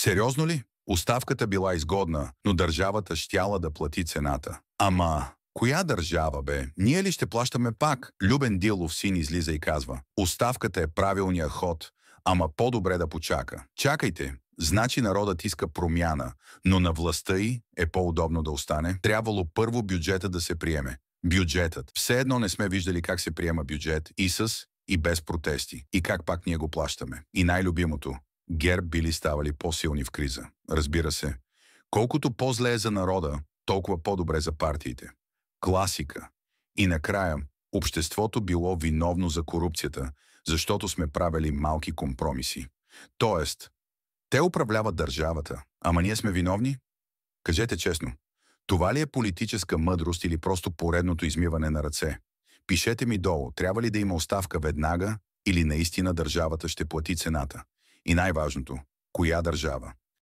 Сериозно ли? Оставката била изгодна, но държавата щяла да плати цената. Ама, коя държава, бе? Ние ли ще плащаме пак? Любен Дилов син излиза и казва: оставката е правилният ход, ама по-добре да почака. Чакайте, значи народът иска промяна, но на властта й е по-удобно да остане. Трябвало първо бюджета да се приеме. Бюджетът. Все едно не сме виждали как се приема бюджет и с, и без протести. И как пак ние го плащаме. И най-любимото. ГЕРБ били ставали по-силни в криза. Разбира се. Колкото по-зле е за народа, толкова по-добре за партиите. Класика. И накрая, обществото било виновно за корупцията, защото сме правили малки компромиси. Тоест, те управляват държавата, ама ние сме виновни? Кажете честно, това ли е политическа мъдрост или просто поредното измиване на ръце? Пишете ми долу, трябва ли да има оставка веднага или наистина държавата ще плати цената? И най-важното, коя държава?